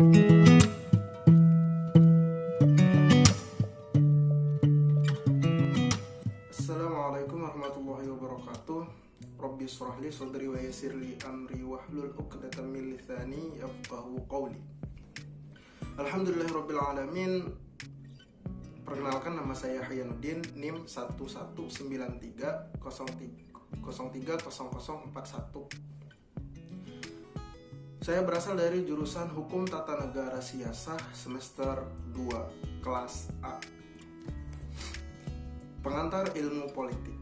Assalamualaikum warahmatullahi wabarakatuh. Rabbi shrah li sadri wa yassir li amri wahlul 'uqdatam min lisani yafqahu qawli. Alhamdulillahirabbil alamin. Perkenalkan, nama saya Hayanuddin, NIM 1193030041. Saya berasal dari jurusan Hukum Tata Negara Siasah semester 2 kelas A. Pengantar ilmu politik.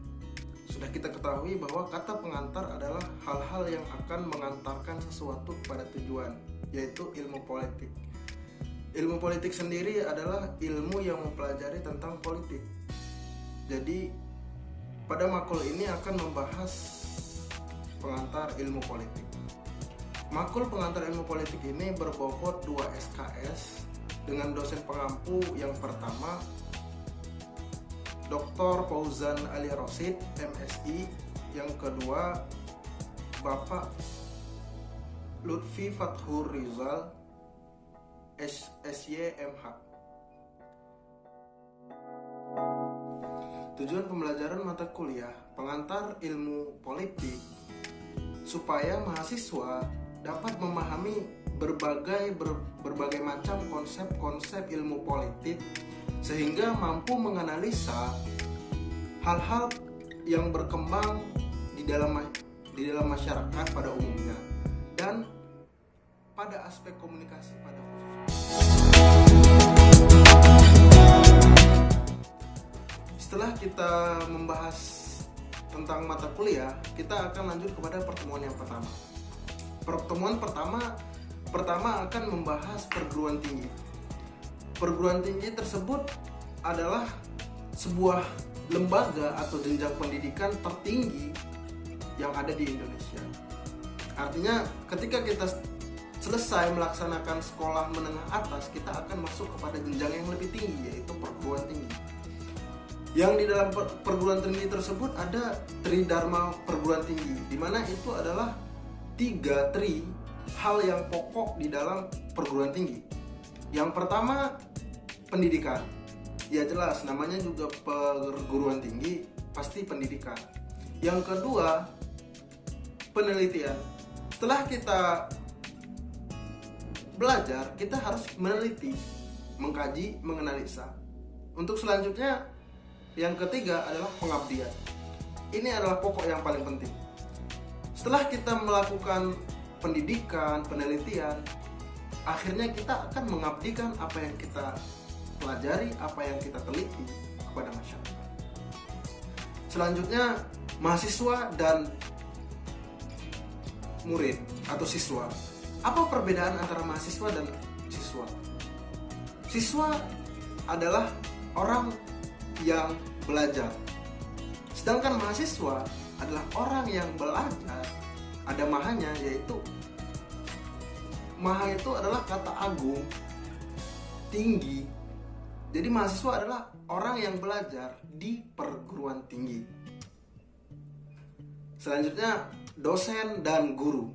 Sudah kita ketahui bahwa kata pengantar adalah hal-hal yang akan mengantarkan sesuatu kepada tujuan, yaitu ilmu politik. Ilmu politik sendiri adalah ilmu yang mempelajari tentang politik. Jadi pada makul ini akan membahas pengantar ilmu politik. Makul pengantar ilmu politik ini berbobot 2 SKS dengan dosen pengampu. Yang pertama Dr. Fauzan Ali Rosid, MSI. Yang kedua Bapak Lutfi Fathur Rizal, SYMH. Tujuan pembelajaran mata kuliah pengantar ilmu politik supaya mahasiswa dapat memahami berbagai macam konsep-konsep ilmu politik, sehingga mampu menganalisa hal-hal yang berkembang di dalam masyarakat pada umumnya dan pada aspek komunikasi pada khususnya. Setelah kita membahas tentang mata kuliah, kita akan lanjut kepada pertemuan yang pertama. Pertemuan pertama akan membahas perguruan tinggi. Perguruan tinggi tersebut adalah sebuah lembaga atau jenjang pendidikan tertinggi yang ada di Indonesia. Artinya ketika kita selesai melaksanakan sekolah menengah atas, kita akan masuk kepada jenjang yang lebih tinggi, yaitu perguruan tinggi. Yang di dalam perguruan tinggi tersebut ada Tridharma perguruan tinggi, di mana itu adalah 3 hal yang pokok di dalam perguruan tinggi. Yang pertama, pendidikan. Ya jelas, namanya juga perguruan tinggi, pasti pendidikan. Yang kedua, penelitian. Setelah kita belajar, kita harus meneliti, mengkaji, menganalisa. Untuk selanjutnya, yang ketiga adalah pengabdian. Ini adalah pokok yang paling penting. Setelah kita melakukan pendidikan, penelitian, akhirnya kita akan mengabdikan apa yang kita pelajari, apa yang kita teliti kepada masyarakat. Selanjutnya, mahasiswa dan murid atau siswa. Apa perbedaan antara mahasiswa dan siswa? Siswa adalah orang yang belajar, sedangkan mahasiswa adalah orang yang belajar. Ada mahanya, yaitu maha itu adalah kata agung, tinggi. Jadi mahasiswa adalah orang yang belajar di perguruan tinggi. Selanjutnya, dosen dan guru.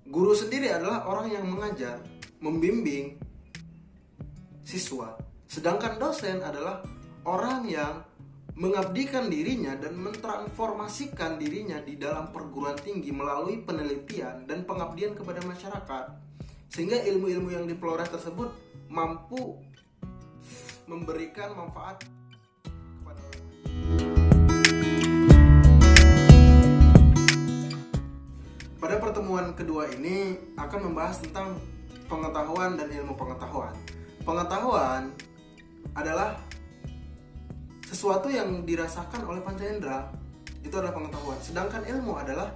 Guru sendiri adalah orang yang mengajar, membimbing siswa. Sedangkan dosen adalah orang yang mengabdikan dirinya dan mentransformasikan dirinya di dalam perguruan tinggi melalui penelitian dan pengabdian kepada masyarakat, sehingga ilmu-ilmu yang diperoleh tersebut mampu memberikan manfaat kepada orang lain. Pada pertemuan kedua ini akan membahas tentang pengetahuan dan ilmu pengetahuan. Pengetahuan adalah sesuatu yang dirasakan oleh panca indera, itu adalah pengetahuan. Sedangkan ilmu adalah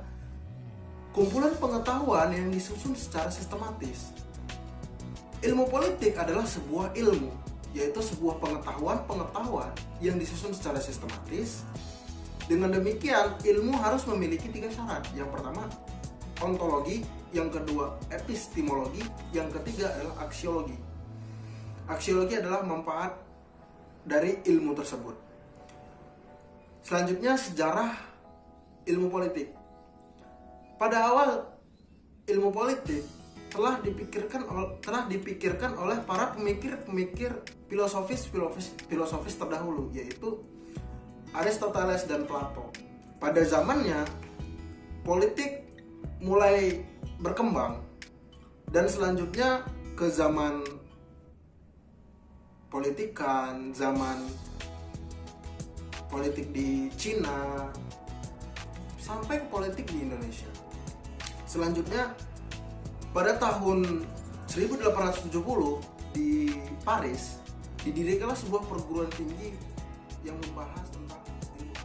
kumpulan pengetahuan yang disusun secara sistematis. Ilmu politik adalah sebuah ilmu, yaitu sebuah pengetahuan yang disusun secara sistematis. Dengan demikian, ilmu harus memiliki 3 syarat. Yang pertama, ontologi. Yang kedua, epistemologi. Yang ketiga adalah aksiologi. Aksiologi adalah manfaat dari ilmu tersebut. Selanjutnya, sejarah ilmu politik. Pada awal ilmu politik telah dipikirkan oleh para pemikir filosofis terdahulu, yaitu Aristoteles dan Plato. Pada zamannya politik mulai berkembang, dan selanjutnya ke zaman politikan, zaman politik di Cina, sampai ke politik di Indonesia. Selanjutnya pada tahun 1870 di Paris didirikanlah sebuah perguruan tinggi yang membahas tentang ilmu.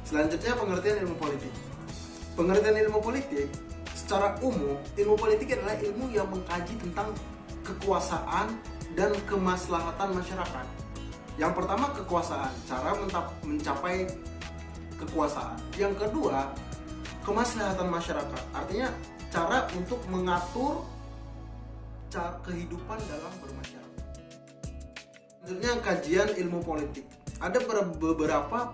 Selanjutnya pengertian ilmu politik. Pengertian ilmu politik secara umum, ilmu politik adalah ilmu yang mengkaji tentang kekuasaan dan kemaslahatan masyarakat. Yang pertama kekuasaan, cara mencapai kekuasaan. Yang kedua, kemaslahatan masyarakat, artinya cara untuk mengatur kehidupan dalam bermasyarakat. Selanjutnya kajian ilmu politik. Ada beberapa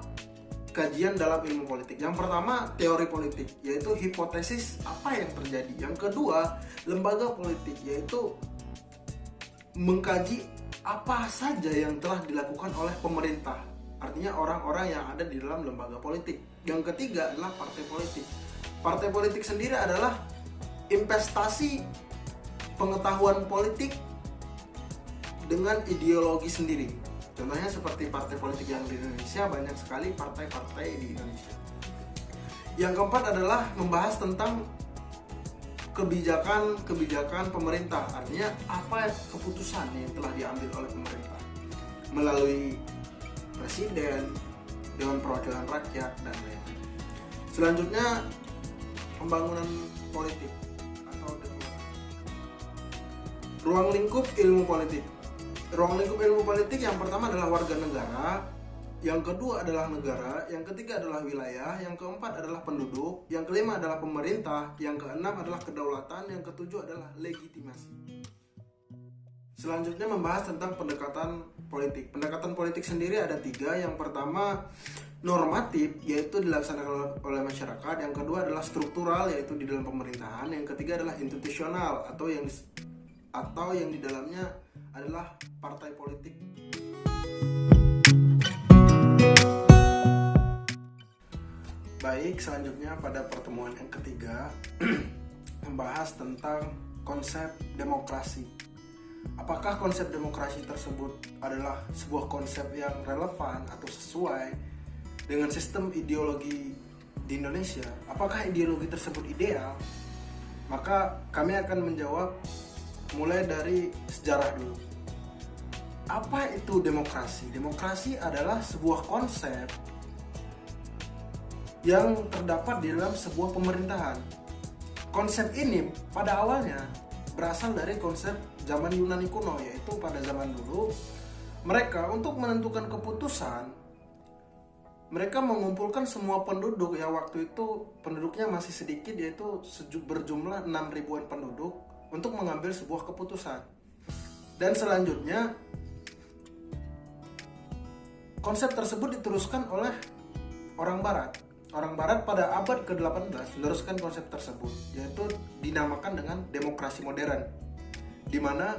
kajian dalam ilmu politik. Yang pertama teori politik, yaitu hipotesis apa yang terjadi. Yang kedua lembaga politik, yaitu mengkaji apa saja yang telah dilakukan oleh pemerintah, artinya orang-orang yang ada di dalam lembaga politik. Yang ketiga adalah partai politik. Partai politik sendiri adalah investasi pengetahuan politik dengan ideologi sendiri. Contohnya seperti partai politik yang di Indonesia, banyak sekali partai-partai di Indonesia. Yang keempat adalah membahas tentang kebijakan pemerintah, artinya apa keputusan yang telah diambil oleh pemerintah melalui presiden, dewan perwakilan rakyat, dan lain-lain. Selanjutnya pembangunan politik atau ruang lingkup ilmu politik. Ruang lingkup ilmu politik yang pertama adalah warga negara, yang kedua adalah negara, yang ketiga adalah wilayah, yang keempat adalah penduduk, yang kelima adalah pemerintah, yang keenam adalah kedaulatan, yang ketujuh adalah legitimasi. Selanjutnya membahas tentang pendekatan politik. Pendekatan politik sendiri ada 3. Yang pertama normatif, yaitu dilaksanakan oleh masyarakat. Yang kedua adalah struktural, yaitu di dalam pemerintahan. Yang ketiga adalah institusional, atau yang di dalamnya adalah partai politik. Baik, selanjutnya pada pertemuan yang ketiga membahas tentang konsep demokrasi. Apakah konsep demokrasi tersebut adalah sebuah konsep yang relevan atau sesuai dengan sistem ideologi di Indonesia? Apakah ideologi tersebut ideal? Maka kami akan menjawab mulai dari sejarah dulu. Apa itu demokrasi? Demokrasi adalah sebuah konsep yang terdapat di dalam sebuah pemerintahan. Konsep ini pada awalnya berasal dari konsep zaman Yunani kuno, yaitu pada zaman dulu mereka untuk menentukan keputusan, mereka mengumpulkan semua penduduk yang waktu itu penduduknya masih sedikit, yaitu berjumlah 6.000-an penduduk, untuk mengambil sebuah keputusan. Dan selanjutnya konsep tersebut diteruskan oleh orang Barat. Orang Barat pada abad ke-18 meneruskan konsep tersebut, yaitu dinamakan dengan demokrasi modern, di mana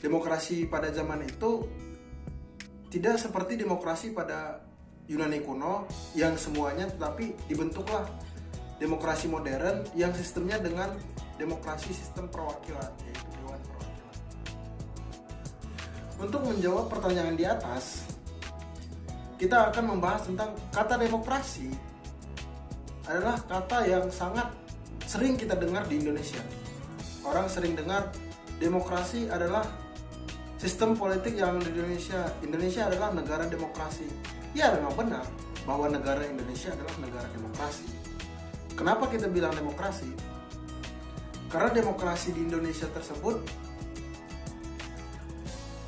demokrasi pada zaman itu tidak seperti demokrasi pada Yunani kuno yang semuanya, tetapi dibentuklah demokrasi modern yang sistemnya dengan demokrasi sistem perwakilan, yaitu dewan perwakilan. Untuk menjawab pertanyaan di atas, kita akan membahas tentang kata demokrasi. Adalah kata yang sangat sering kita dengar di Indonesia. Orang sering dengar demokrasi adalah sistem politik yang di Indonesia. Indonesia adalah negara demokrasi. Ya, memang benar bahwa negara Indonesia adalah negara demokrasi. Kenapa kita bilang demokrasi? Karena demokrasi di Indonesia tersebut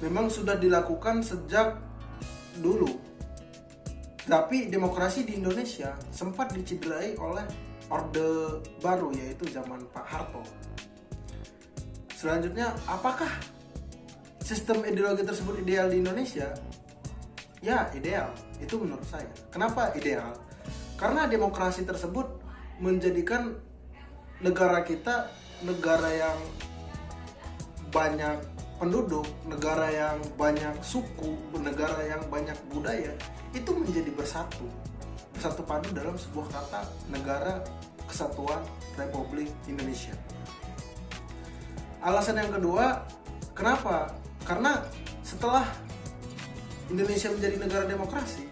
memang sudah dilakukan sejak dulu. Tapi demokrasi di Indonesia sempat dicederai oleh Orde Baru, yaitu zaman Pak Harto. Selanjutnya, apakah sistem ideologi tersebut ideal di Indonesia? Ya, ideal. Itu menurut saya. Kenapa ideal? Karena demokrasi tersebut menjadikan negara kita negara yang banyak penduduk, negara yang banyak suku, negara yang banyak budaya itu menjadi bersatu padu dalam sebuah kata Negara Kesatuan Republik Indonesia. Alasan yang kedua, kenapa? Karena setelah Indonesia menjadi negara demokrasi,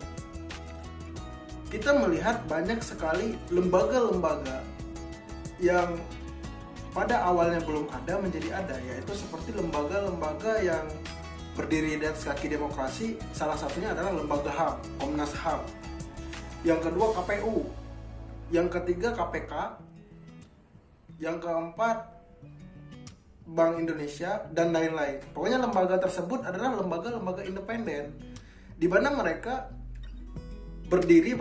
kita melihat banyak sekali lembaga-lembaga yang pada awalnya belum ada menjadi ada, yaitu seperti lembaga-lembaga yang berdiri di atas kaki demokrasi. Salah satunya adalah lembaga HAM, Komnas HAM. Yang kedua KPU, yang ketiga KPK, yang keempat Bank Indonesia, dan lain-lain. Pokoknya lembaga tersebut adalah lembaga-lembaga independen di mana mereka berdiri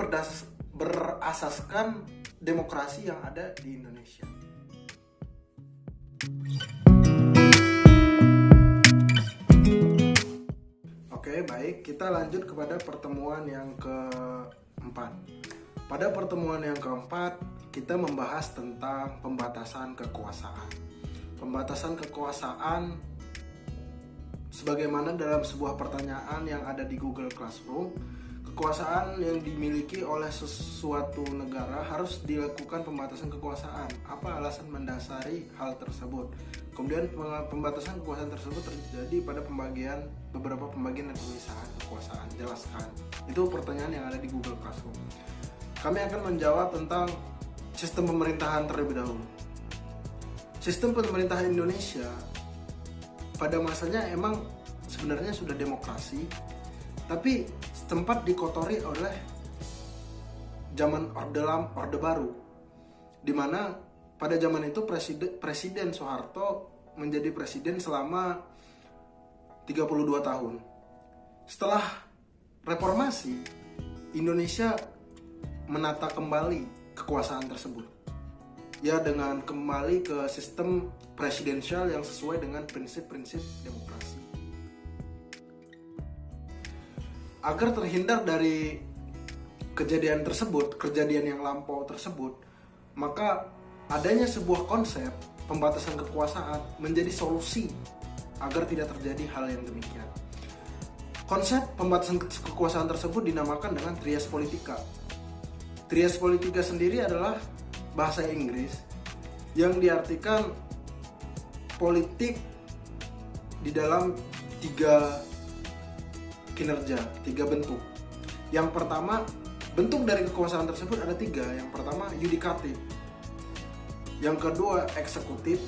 berasaskan demokrasi yang ada di Indonesia. Oke, baik, kita lanjut kepada pertemuan yang keempat. Pada pertemuan yang keempat, kita membahas tentang pembatasan kekuasaan. Pembatasan kekuasaan sebagaimana dalam sebuah pertanyaan yang ada di Google Classroom, kekuasaan yang dimiliki oleh sesuatu negara harus dilakukan pembatasan kekuasaan. Apa alasan mendasari hal tersebut? Kemudian pembatasan kekuasaan tersebut terjadi pada beberapa pembagian dan pemisahan kekuasaan. Jelaskan. Itu pertanyaan yang ada di Google Classroom. Kami akan menjawab tentang sistem pemerintahan terlebih dahulu. Sistem pemerintahan Indonesia pada masanya emang sebenarnya sudah demokrasi, tapi sempat dikotori oleh zaman Orde Baru, di mana pada zaman itu Presiden Soeharto menjadi presiden selama 32 tahun. Setelah reformasi, Indonesia menata kembali kekuasaan tersebut, ya, dengan kembali ke sistem presidensial yang sesuai dengan prinsip-prinsip demokrasi. Agar terhindar dari kejadian yang lampau tersebut, maka adanya sebuah konsep pembatasan kekuasaan menjadi solusi agar tidak terjadi hal yang demikian. Konsep pembatasan kekuasaan tersebut dinamakan dengan trias politika. Trias politika sendiri adalah bahasa Inggris yang diartikan politik di dalam 3 kinerja, 3 bentuk. Yang pertama, bentuk dari kekuasaan tersebut ada 3. Yang pertama yudikatif, yang kedua eksekutif,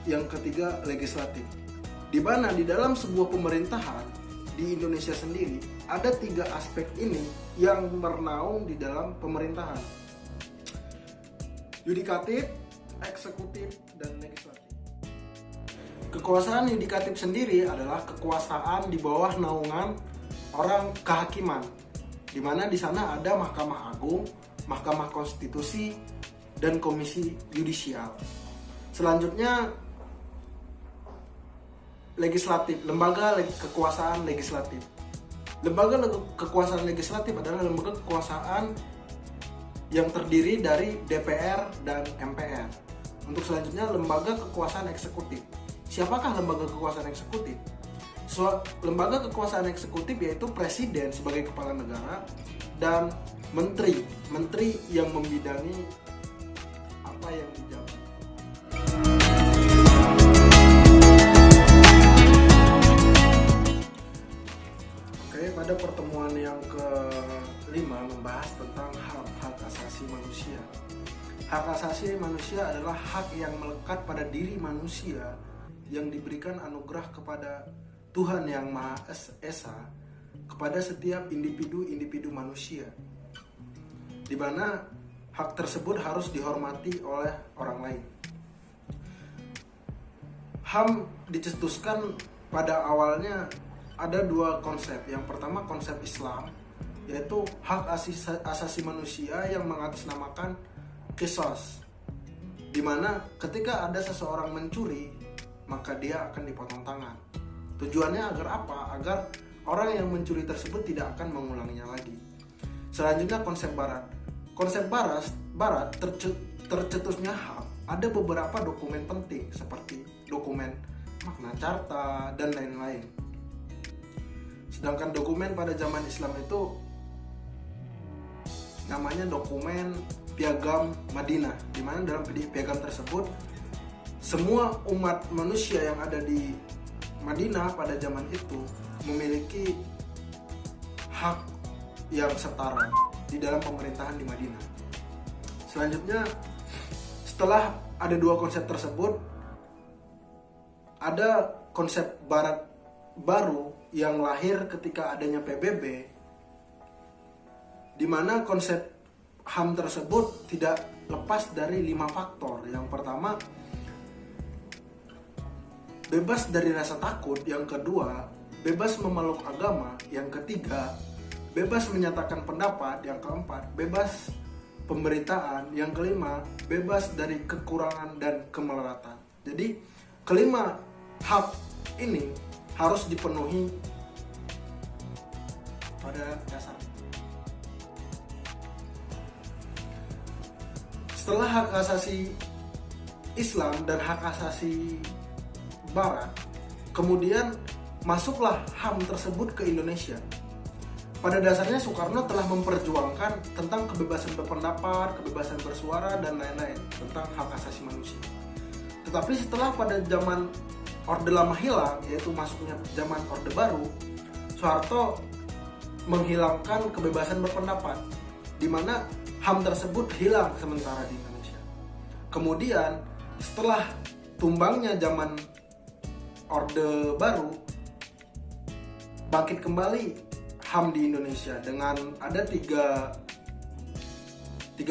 yang ketiga legislatif. Di mana di dalam sebuah pemerintahan di Indonesia sendiri ada 3 aspek ini yang bernaung di dalam pemerintahan: yudikatif, eksekutif, dan legislatif. Kekuasaan yudikatif sendiri adalah kekuasaan di bawah naungan orang kehakiman, di mana di sana ada Mahkamah Agung, Mahkamah Konstitusi, dan Komisi Yudisial. Selanjutnya legislatif, lembaga kekuasaan legislatif. Lembaga kekuasaan legislatif adalah lembaga kekuasaan yang terdiri dari DPR dan MPR. Untuk selanjutnya lembaga kekuasaan eksekutif. Siapakah lembaga kekuasaan eksekutif? Lembaga kekuasaan eksekutif yaitu presiden sebagai kepala negara dan menteri yang membidangi apa yang dijabat. Oke, pada pertemuan yang ke-5 membahas tentang hak asasi manusia. Hak asasi manusia adalah hak yang melekat pada diri manusia yang diberikan anugerah kepada Tuhan Yang Maha Esa kepada setiap individu manusia, di mana hak tersebut harus dihormati oleh orang lain. HAM dicetuskan pada awalnya ada 2 konsep. Yang pertama konsep Islam, yaitu hak asasi manusia yang mengatasnamakan qisas, di mana ketika ada seseorang mencuri, maka dia akan dipotong tangan. Tujuannya agar apa? Agar orang yang mencuri tersebut tidak akan mengulanginya lagi. Selanjutnya konsep Barat. Konsep Barat tercetusnya HAM ada beberapa dokumen penting seperti dokumen Magna Carta dan lain-lain. Sedangkan dokumen pada zaman Islam itu namanya dokumen Piagam Madinah, di mana dalam piagam tersebut semua umat manusia yang ada di Madinah pada zaman itu memiliki hak yang setara di dalam pemerintahan di Madinah. Selanjutnya, setelah ada dua konsep tersebut, ada konsep barat baru yang lahir ketika adanya PBB, di mana konsep HAM tersebut tidak lepas dari 5 faktor. Yang pertama, bebas dari rasa takut. Yang kedua, bebas memeluk agama. Yang ketiga, bebas menyatakan pendapat. Yang keempat, bebas pemberitaan. Yang kelima, bebas dari kekurangan dan kemelaratan. Jadi, kelima hak ini harus dipenuhi pada dasarnya. Setelah hak asasi Islam dan hak asasi Barat, kemudian masuklah HAM tersebut ke Indonesia. Pada dasarnya Soekarno telah memperjuangkan tentang kebebasan berpendapat, kebebasan bersuara, dan lain-lain tentang hak asasi manusia. Tetapi setelah pada zaman Orde Lama hilang, yaitu masuknya zaman Orde Baru, Soeharto menghilangkan kebebasan berpendapat, di mana HAM tersebut hilang sementara di Indonesia. Kemudian setelah tumbangnya zaman Orde Baru, bangkit kembali HAM di Indonesia dengan ada tiga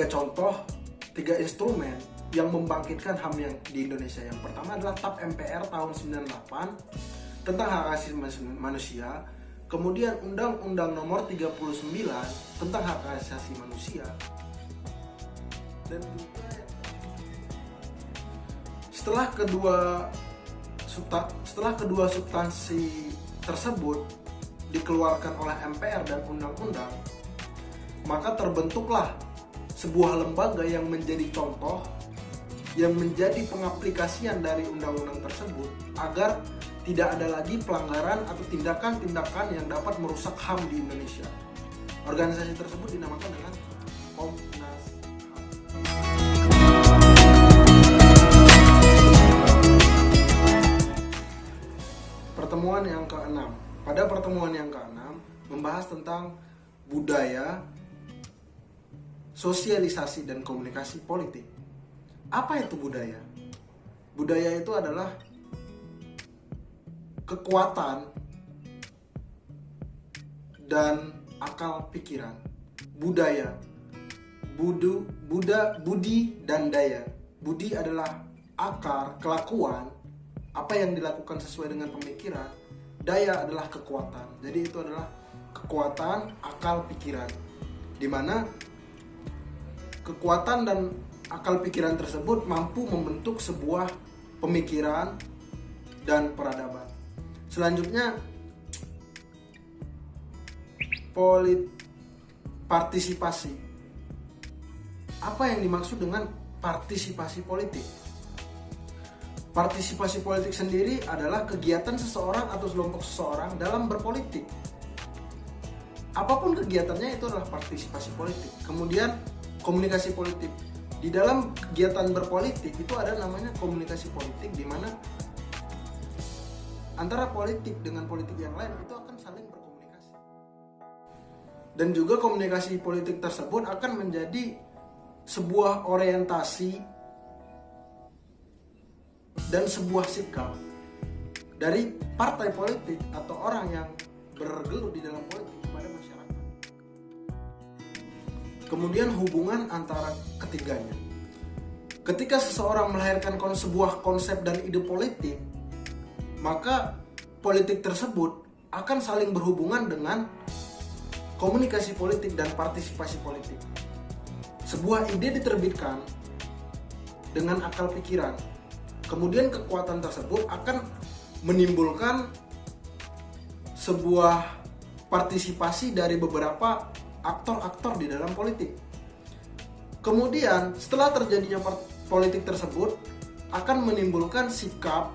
contoh, 3 instrumen yang membangkitkan HAM yang di Indonesia. Yang pertama adalah TAP MPR tahun 98 tentang hak asasi manusia, kemudian Undang-Undang Nomor 39 tentang hak asasi manusia, dan juga setelah kedua substansi tersebut dikeluarkan oleh MPR dan undang-undang, maka terbentuklah sebuah lembaga yang menjadi contoh, yang menjadi pengaplikasian dari undang-undang tersebut agar tidak ada lagi pelanggaran atau tindakan-tindakan yang dapat merusak HAM di Indonesia. Organisasi tersebut dinamakan dengan Komnas HAM. Pertemuan yang ke-6. Pada pertemuan yang ke-6 membahas tentang budaya, sosialisasi, dan komunikasi politik. Apa itu budaya? Budaya itu adalah kekuatan dan akal pikiran. Budaya, budi dan daya. Budi adalah akar, kelakuan, apa yang dilakukan sesuai dengan pemikiran. Daya adalah kekuatan. Jadi itu adalah kekuatan, akal, pikiran, di mana kekuatan dan akal pikiran tersebut mampu membentuk sebuah pemikiran dan peradaban. Selanjutnya, partisipasi. Apa yang dimaksud dengan partisipasi politik? Partisipasi politik sendiri adalah kegiatan seseorang atau kelompok seseorang dalam berpolitik. Apapun kegiatannya itu adalah partisipasi politik. Kemudian komunikasi politik. Di dalam kegiatan berpolitik itu ada namanya komunikasi politik, di mana antara politik dengan politik yang lain itu akan saling berkomunikasi. Dan juga komunikasi politik tersebut akan menjadi sebuah orientasi dan sebuah sikap dari partai politik atau orang yang bergelut di dalam politik kepada masyarakat. Kemudian hubungan antara ketiganya. Ketika seseorang melahirkan sebuah konsep dan ide politik, maka politik tersebut akan saling berhubungan dengan komunikasi politik dan partisipasi politik. Sebuah ide diterbitkan dengan akal pikiran. Kemudian kekuatan tersebut akan menimbulkan sebuah partisipasi dari beberapa aktor-aktor di dalam politik. Kemudian setelah terjadinya politik tersebut akan menimbulkan sikap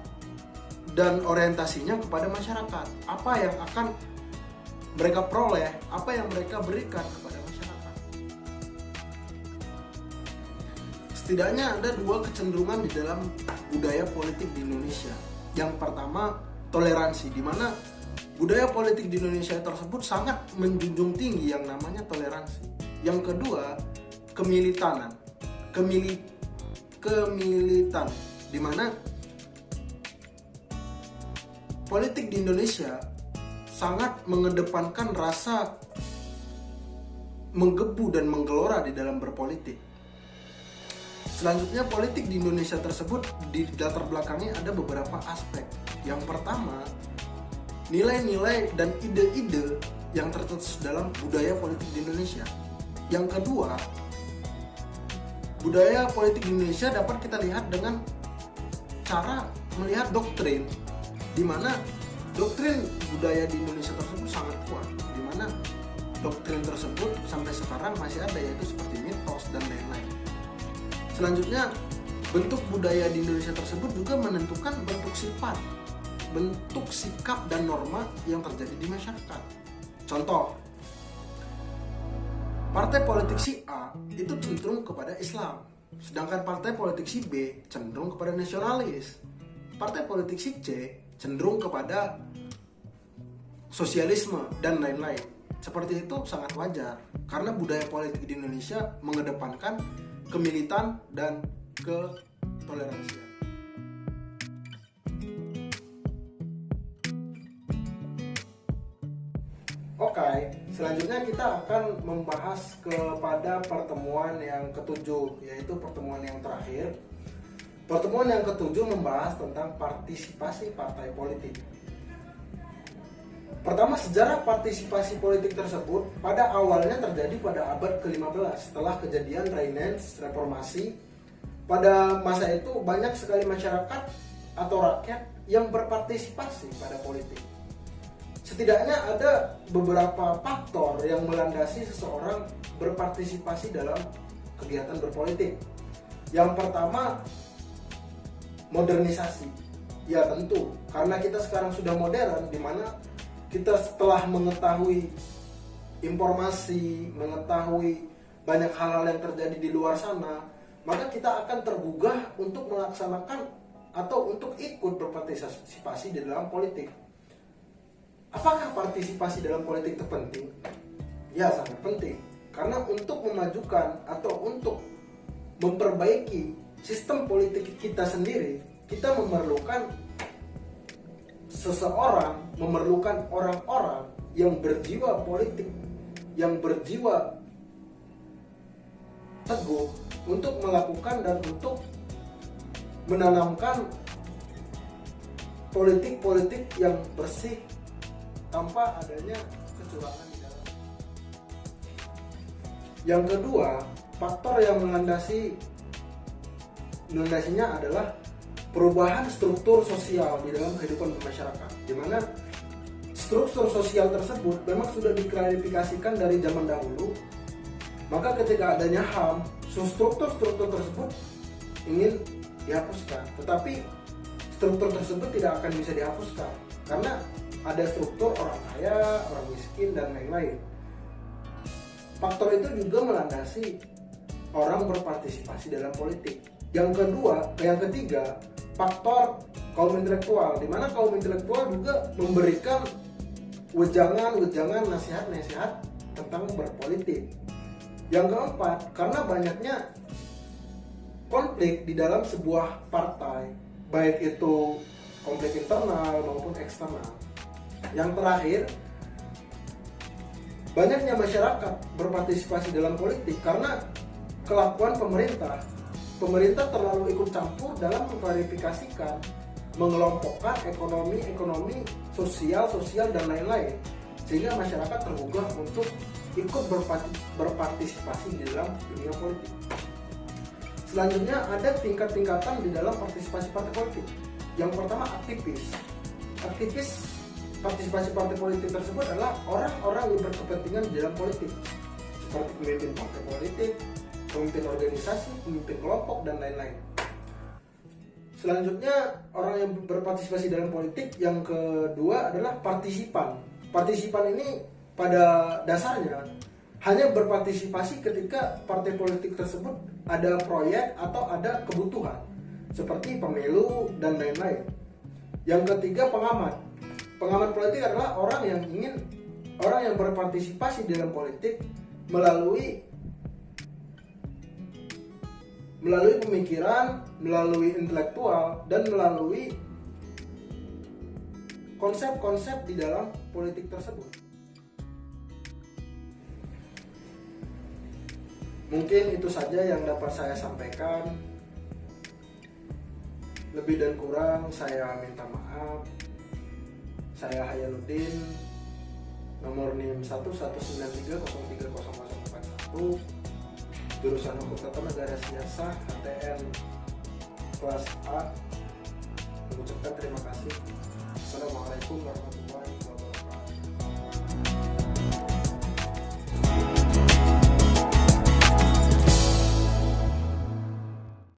dan orientasinya kepada masyarakat. Apa yang akan mereka peroleh, apa yang mereka berikan kepada masyarakat. Setidaknya ada dua kecenderungan di dalam budaya politik di Indonesia. Yang pertama, toleransi, di mana budaya politik di Indonesia tersebut sangat menjunjung tinggi yang namanya toleransi. Yang kedua, kemilitanan. Kemilitan, di mana politik di Indonesia sangat mengedepankan rasa menggebu dan menggelora di dalam berpolitik. Selanjutnya, politik di Indonesia tersebut di latar belakangnya ada beberapa aspek. Yang pertama, nilai-nilai dan ide-ide yang tercetus dalam budaya politik di Indonesia. Yang kedua, budaya politik di Indonesia dapat kita lihat dengan cara melihat doktrin, di mana doktrin budaya di Indonesia tersebut sangat kuat, di mana doktrin tersebut sampai sekarang masih ada, yaitu seperti mitos dan lain-lain. Selanjutnya, bentuk budaya di Indonesia tersebut juga menentukan bentuk sifat, bentuk sikap dan norma yang terjadi di masyarakat. Contoh, partai politik si A itu cenderung kepada Islam, sedangkan partai politik si B cenderung kepada nasionalis. Partai politik si C cenderung kepada sosialisme dan lain-lain. Seperti itu sangat wajar, karena budaya politik di Indonesia mengedepankan kemilitan dan ketoleransian. Oke, selanjutnya kita akan membahas kepada pertemuan yang ketujuh, yaitu pertemuan yang terakhir. Pertemuan yang ketujuh membahas tentang partisipasi partai politik. Pertama, sejarah partisipasi politik tersebut pada awalnya terjadi pada abad ke-15 setelah kejadian Renaissance Reformasi. Pada masa itu banyak sekali masyarakat atau rakyat yang berpartisipasi pada politik. Setidaknya ada beberapa faktor yang melandasi seseorang berpartisipasi dalam kegiatan berpolitik. Yang pertama, modernisasi. Ya tentu, karena kita sekarang sudah modern, di mana kita setelah mengetahui informasi, mengetahui banyak hal-hal yang terjadi di luar sana, maka kita akan tergugah untuk melaksanakan atau untuk ikut berpartisipasi di dalam politik. Apakah partisipasi dalam politik itu penting? Ya, sangat penting. Karena untuk memajukan atau untuk memperbaiki sistem politik kita sendiri, kita memerlukan seseorang, memerlukan orang-orang yang berjiwa politik, yang berjiwa teguh untuk melakukan dan untuk menanamkan politik-politik yang bersih tanpa adanya kecurangan di dalam. Yang kedua, faktor yang melandasinya adalah perubahan struktur sosial di dalam kehidupan masyarakat, di mana struktur sosial tersebut memang sudah diklarifikasikan dari zaman dahulu. Maka ketika adanya HAM, struktur-struktur tersebut ingin dihapuskan, tetapi struktur tersebut tidak akan bisa dihapuskan karena ada struktur orang kaya, orang miskin, dan lain-lain. Faktor itu juga melandasi orang berpartisipasi dalam politik. Yang ketiga, faktor kaum intelektual, di mana kaum intelektual juga memberikan wejangan-wejangan, nasihat-nasihat tentang berpolitik. Yang keempat, karena banyaknya konflik di dalam sebuah partai, baik itu konflik internal maupun eksternal. Yang terakhir, banyaknya masyarakat berpartisipasi dalam politik karena kelakuan pemerintah. Pemerintah terlalu ikut campur dalam mengklarifikasikan, mengelompokkan ekonomi, sosial, dan lain-lain, sehingga masyarakat tergugah untuk ikut berpartisipasi di dalam dunia politik. Selanjutnya ada tingkat-tingkatan di dalam partisipasi partai politik. Yang pertama, aktivis. Partisipasi partai politik tersebut adalah orang-orang yang berkepentingan di dalam politik, seperti pemimpin partai politik, pemimpin organisasi, pemimpin kelompok, dan lain-lain. Selanjutnya, orang yang berpartisipasi dalam politik yang kedua adalah partisipan. Partisipan ini pada dasarnya hanya berpartisipasi ketika partai politik tersebut ada proyek atau ada kebutuhan seperti pemilu dan lain-lain. Yang ketiga, pengamat. Pengamat politik adalah orang yang berpartisipasi dalam politik melalui pemikiran, melalui intelektual, dan melalui konsep-konsep di dalam politik tersebut. Mungkin itu saja yang dapat saya sampaikan. Lebih dan kurang saya minta maaf. Saya Hayaluddin, nomor NIM 119303041, jurusan Hukum Tata Negara Siasah HTN kelas A. Mengucapkan terima kasih.